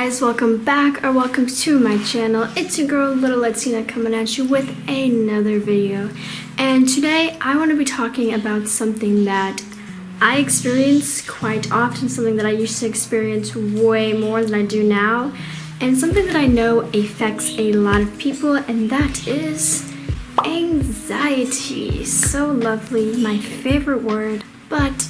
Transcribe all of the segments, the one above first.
guys, welcome back or welcome to my channel. It's your girl Little Latina coming at you with another video. And today I want to be talking about something that I experience quite often, something that I used to experience way more than I do now, and something that I know affects a lot of people, and that is anxiety. So lovely, my favorite word, but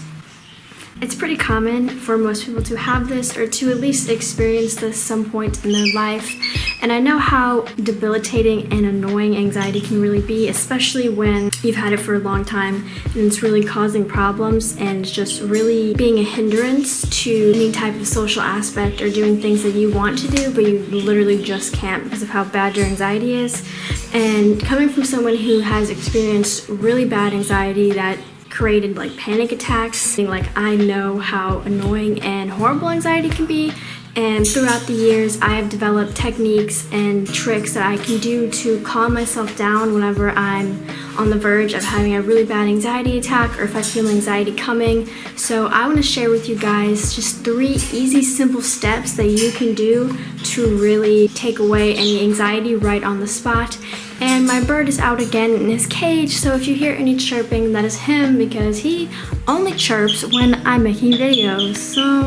it's pretty common for most people to have this or to at least experience this some point in their life. And I know how debilitating and annoying anxiety can really be, especially when you've had it for a long time and it's really causing problems and just really being a hindrance to any type of social aspect or doing things that you want to do, but you literally just can't because of how bad your anxiety is. And coming from someone who has experienced really bad anxiety that created like panic attacks, like I know how annoying and horrible anxiety can be, and throughout the years I have developed techniques and tricks that I can do to calm myself down whenever I'm on the verge of having a really bad anxiety attack or if I feel anxiety coming. So I want to share with you guys just 3 easy simple steps that you can do to really take away any anxiety right on the spot. And my bird is out again in his cage, so if you hear any chirping, that is him because he only chirps when I'm making videos. So,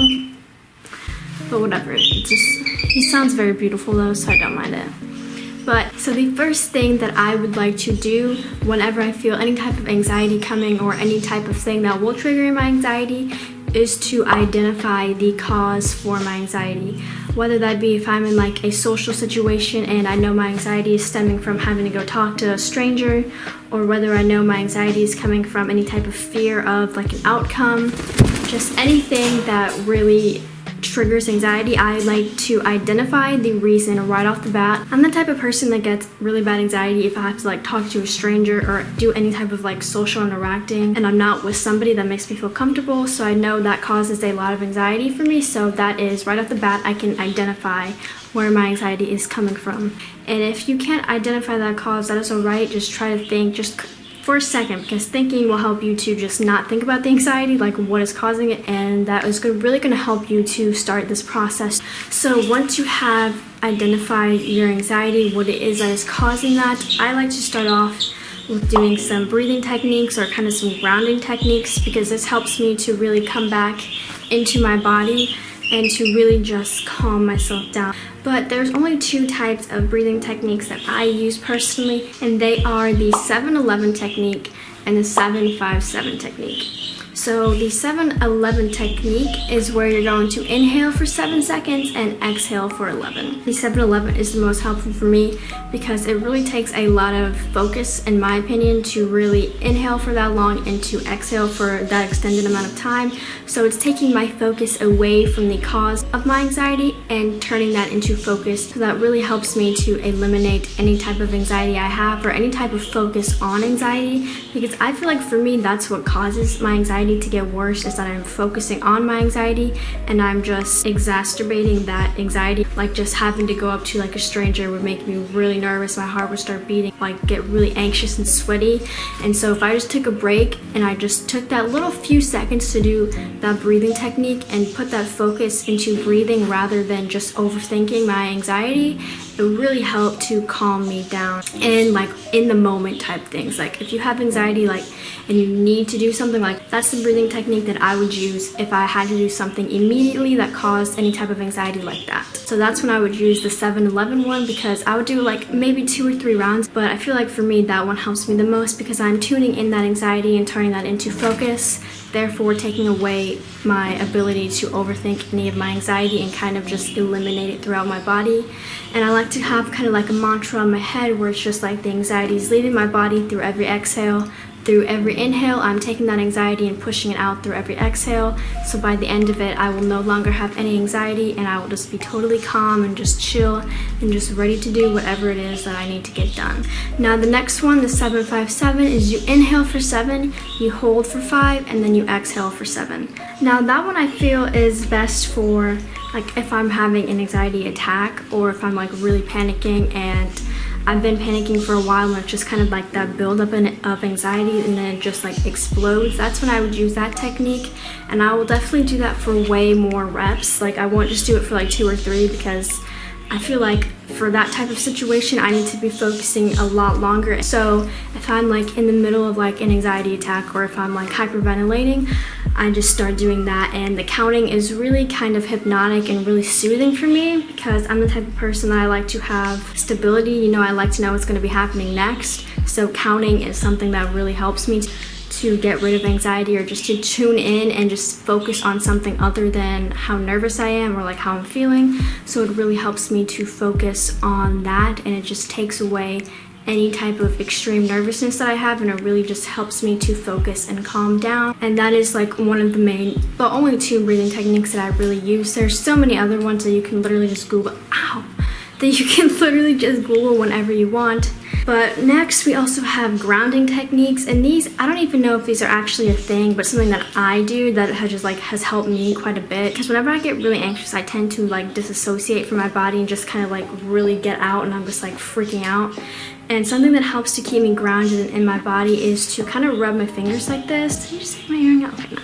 but whatever, he sounds very beautiful though, so I don't mind it. But so the first thing that I would like to do whenever I feel any type of anxiety coming or any type of thing that will trigger my anxiety is to identify the cause for my anxiety. Whether that be if I'm in like a social situation and I know my anxiety is stemming from having to go talk to a stranger, or whether I know my anxiety is coming from any type of fear of like an outcome, just anything that really triggers anxiety, I like to identify the reason right off the bat. I'm the type of person that gets really bad anxiety if I have to like talk to a stranger or do any type of like social interacting and I'm not with somebody that makes me feel comfortable, so I know that causes a lot of anxiety for me. So that is right off the bat, I can identify where my anxiety is coming from. And if you can't identify that cause, that is alright. Just try to think just for a second, because thinking will help you to just not think about the anxiety, like what is causing it, and that is really going to help you to start this process. So once you have identified your anxiety, what it is that is causing that, I like to start off with doing some breathing techniques or kind of some grounding techniques, because this helps me to really come back into my body and to really just calm myself down. But there's only 2 types of breathing techniques that I use personally, and they are the 7-11 technique and the 7-5-7 technique. So the 7-11 technique is where you're going to inhale for 7 seconds and exhale for 11. The 7-11 is the most helpful for me because it really takes a lot of focus, in my opinion, to really inhale for that long and to exhale for that extended amount of time. So it's taking my focus away from the cause of my anxiety and turning that into focus. So that really helps me to eliminate any type of anxiety I have or any type of focus on anxiety, because I feel like for me that's what causes my anxiety to get worse, is that I'm focusing on my anxiety and I'm just exacerbating that anxiety. Like just having to go up to like a stranger would make me really nervous, my heart would start beating, like get really anxious and sweaty. And so if I just took a break and I just took that little few seconds to do that breathing technique and put that focus into breathing rather than just overthinking my anxiety, it really helped to calm me down. And like in the moment type things, like if you have anxiety like and you need to do something, like that's the breathing technique that I would use if I had to do something immediately that caused any type of anxiety like that. So that's when I would use the 7-11 one, because I would do like maybe 2 or 3 rounds, but I feel like for me that one helps me the most because I'm tuning in that anxiety and turning that into focus, therefore taking away my ability to overthink any of my anxiety and kind of just eliminate it throughout my body. And I like to have kind of like a mantra in my head where it's just like the anxiety is leaving my body through every exhale. Through every inhale, I'm taking that anxiety and pushing it out through every exhale. So by the end of it, I will no longer have any anxiety and I will just be totally calm and just chill and just ready to do whatever it is that I need to get done. Now the next one, the 7-5-7, is you inhale for 7, you hold for 5, and then you exhale for 7. Now that one I feel is best for like if I'm having an anxiety attack or if I'm like really panicking and I've been panicking for a while and it's just kind of like that buildup of anxiety and then it just like explodes. That's when I would use that technique, and I will definitely do that for way more reps. Like I won't just do it for like 2 or 3 because I feel like for that type of situation, I need to be focusing a lot longer. So if I'm like in the middle of like an anxiety attack or if I'm like hyperventilating, I just start doing that. And the counting is really kind of hypnotic and really soothing for me because I'm the type of person that I like to have stability. You know, I like to know what's going to be happening next. So counting is something that really helps me to get rid of anxiety or just to tune in and just focus on something other than how nervous I am or like how I'm feeling. So it really helps me to focus on that, and it just takes away any type of extreme nervousness that I have, and it really just helps me to focus and calm down. And that is like one of the only 2 breathing techniques that I really use. There's so many other ones that you can literally just Google. That you can literally just Google whenever you want. But next we also have grounding techniques, and these, I don't even know if these are actually a thing, but something that I do that has helped me quite a bit. Because whenever I get really anxious, I tend to like disassociate from my body and just kind of like really get out, and I'm just like freaking out. And something that helps to keep me grounded in my body is to kind of rub my fingers like this. Did you just take my earring out? Okay, no.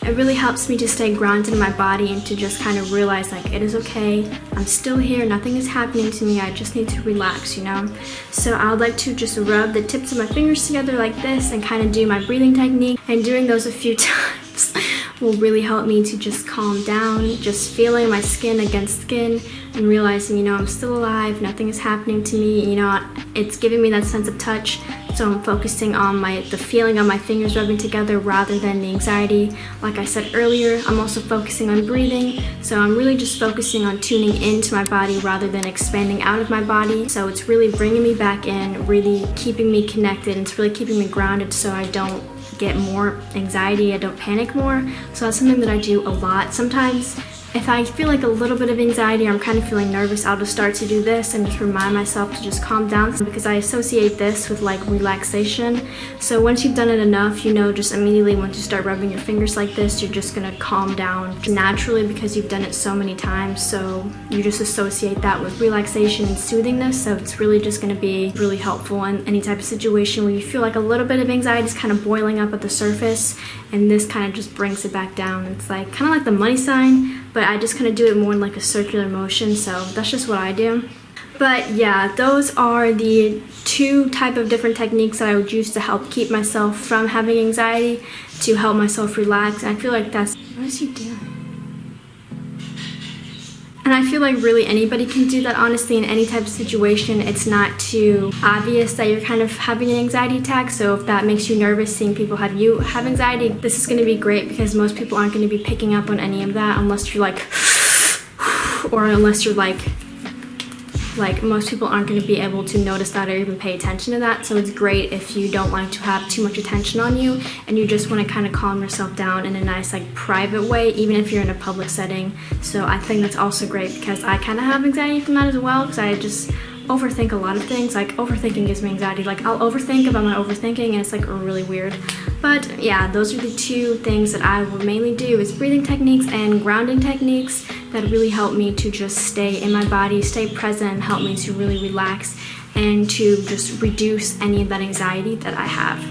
It really helps me to stay grounded in my body and to just kind of realize like it is okay, I'm still here, nothing is happening to me, I just need to relax, you know? So I would like to just rub the tips of my fingers together like this and kind of do my breathing technique, and doing those a few times will really help me to just calm down, just feeling my skin against skin and realizing, you know, I'm still alive, nothing is happening to me, you know, it's giving me that sense of touch. So I'm focusing on the feeling of my fingers rubbing together rather than the anxiety. Like I said earlier, I'm also focusing on breathing. So I'm really just focusing on tuning into my body rather than expanding out of my body. So it's really bringing me back in, really keeping me connected, and it's really keeping me grounded so I don't get more anxiety, I don't panic more. So that's something that I do a lot. Sometimes if I feel like a little bit of anxiety or I'm kind of feeling nervous, I'll just start to do this and just remind myself to just calm down, because I associate this with like relaxation. So once you've done it enough, you know, just immediately once you start rubbing your fingers like this, you're just gonna calm down naturally because you've done it so many times. So you just associate that with relaxation and soothingness. So it's really just gonna be really helpful in any type of situation where you feel like a little bit of anxiety is kind of boiling up at the surface, and this kind of just brings it back down. It's like kind of like the money sign, but I just kind of do it more in like a circular motion, so that's just what I do. But yeah, those are the 2 type of different techniques that I would use to help keep myself from having anxiety, to help myself relax. And I feel like that's, what is he doing? And I feel like really anybody can do that, honestly, in any type of situation. It's not too obvious that you're kind of having an anxiety attack. So if that makes you nervous seeing people have anxiety, this is going to be great because most people aren't going to be picking up on any of that unless you're like, or unless you're like most people aren't going to be able to notice that or even pay attention to that. So it's great if you don't like to have too much attention on you and you just want to kind of calm yourself down in a nice like private way, even if you're in a public setting. So I think that's also great because I kind of have anxiety from that as well, because I just overthink a lot of things. Like overthinking gives me anxiety. Like I'll overthink about my overthinking and it's like really weird. But yeah, those are the 2 things that I will mainly do, is breathing techniques and grounding techniques that really help me to just stay in my body, stay present, and help me to really relax and to just reduce any of that anxiety that I have.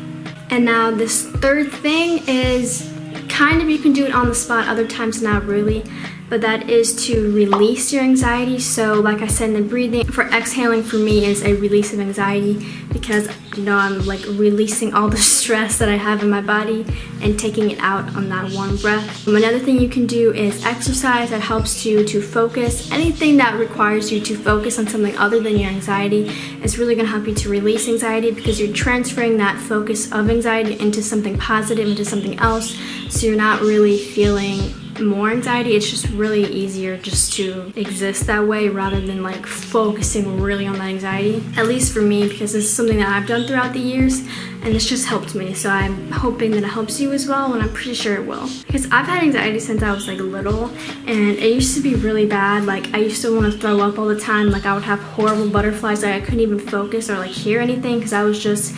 And now this 3rd thing is kind of, you can do it on the spot, other times not really, but that is to release your anxiety. So like I said, in the breathing, for exhaling for me is a release of anxiety, because you know I'm like releasing all the stress that I have in my body and taking it out on that one breath. Another thing you can do is exercise. That helps you to focus. Anything that requires you to focus on something other than your anxiety is really going to help you to release anxiety, because you're transferring that focus of anxiety into something positive, into something else, so you're not really feeling more anxiety. It's just really easier just to exist that way rather than like focusing really on that anxiety, at least for me, because this is something that I've done throughout the years and it's just helped me. So I'm hoping that it helps you as well, and I'm pretty sure it will, because I've had anxiety since I was like little, and it used to be really bad. Like I used to want to throw up all the time. Like I would have horrible butterflies. Like I couldn't even focus or like hear anything because I was just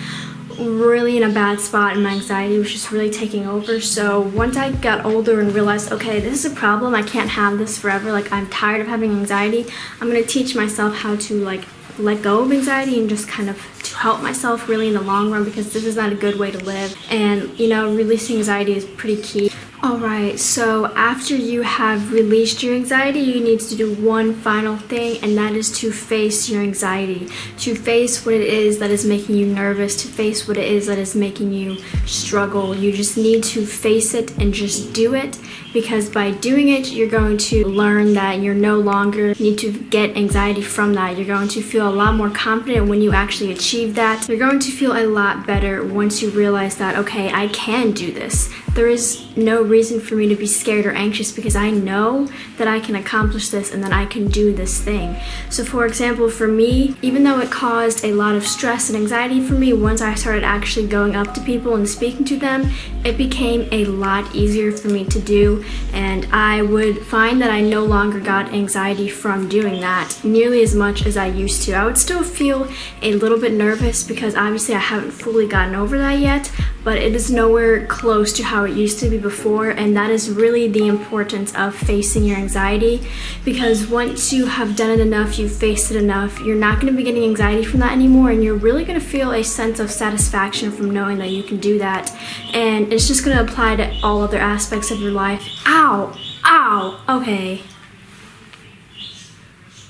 really in a bad spot and my anxiety was just really taking over. So once I got older and realized, okay, this is a problem, I can't have this forever, like I'm tired of having anxiety, I'm gonna teach myself how to like let go of anxiety and just kind of to help myself really in the long run, because this is not a good way to live. And you know, releasing anxiety is pretty key. Alright, so after you have released your anxiety, you need to do one final thing, and that is to face your anxiety. To face what it is that is making you nervous, to face what it is that is making you struggle. You just need to face it and just do it, because by doing it, you're going to learn that you're no longer need to get anxiety from that. You're going to feel a lot more confident when you actually achieve that. You're going to feel a lot better once you realize that, okay, I can do this. There is no reason for me to be scared or anxious, because I know that I can accomplish this and that I can do this thing. So for example, for me, even though it caused a lot of stress and anxiety for me, once I started actually going up to people and speaking to them, it became a lot easier for me to do, and I would find that I no longer got anxiety from doing that nearly as much as I used to. I would still feel a little bit nervous because obviously I haven't fully gotten over that yet, but it is nowhere close to how it used to be before, and that is really the importance of facing your anxiety, because once you have done it enough, you've faced it enough, you're not going to be getting anxiety from that anymore, and you're really going to feel a sense of satisfaction from knowing that you can do that, and it's just going to apply to all other aspects of your life. Ow! Ow! Okay.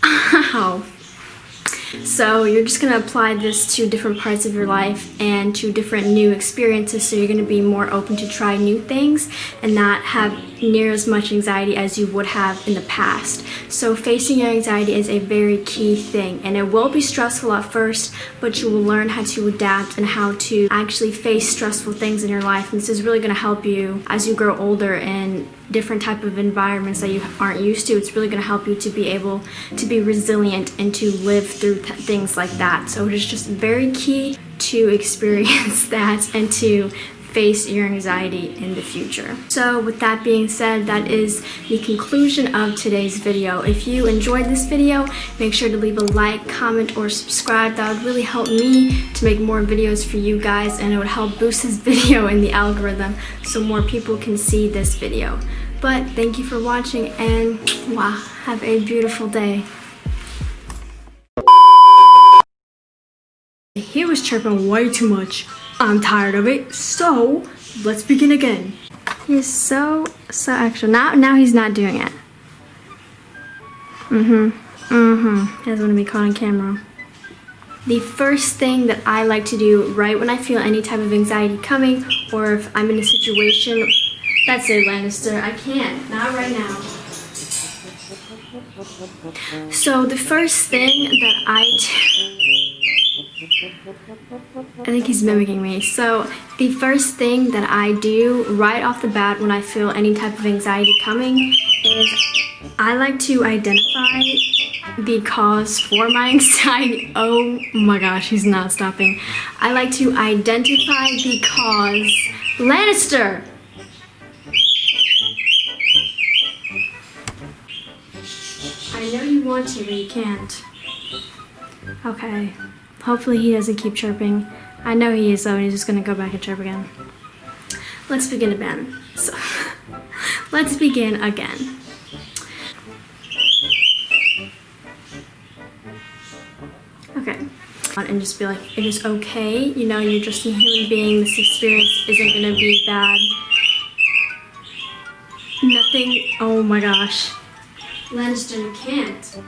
Ow. So you're just going to apply this to different parts of your life and to different new experiences, so you're going to be more open to try new things and not have near as much anxiety as you would have in the past. So facing your anxiety is a very key thing, and it will be stressful at first, but you will learn how to adapt and how to actually face stressful things in your life, and this is really going to help you as you grow older in different type of environments that you aren't used to. It's really going to help you to be able to be resilient and to live through things like that. So it is just very key to experience that and to face your anxiety in the future. So with that being said, that is the conclusion of today's video. If you enjoyed this video, make sure to leave a like, comment, or subscribe. That would really help me to make more videos for you guys, and it would help boost this video in the algorithm so more people can see this video. But thank you for watching, and wow, have a beautiful day. He was chirping way too much. I'm tired of it, so let's begin again. He's so extra. Now he's not doing it. He doesn't want to be caught on camera. The first thing that I like to do right when I feel any type of anxiety coming, or if I'm in a situation. That's it, Lannister. I can't. Not right now. So the first thing that I think he's mimicking me. So the first thing that I do right off the bat when I feel any type of anxiety coming is I like to identify the cause for my anxiety. Oh my gosh, he's not stopping. I like to identify the cause. Lannister! I know you want to, but you can't. Okay. Hopefully he doesn't keep chirping. I know he is, though, and he's just gonna go back and chirp again. Let's begin again. So, let's begin again. Okay. And just be like, it is okay. You know, you're just a human being. This experience isn't gonna be bad. Nothing. Oh my gosh. Lannister, you can't.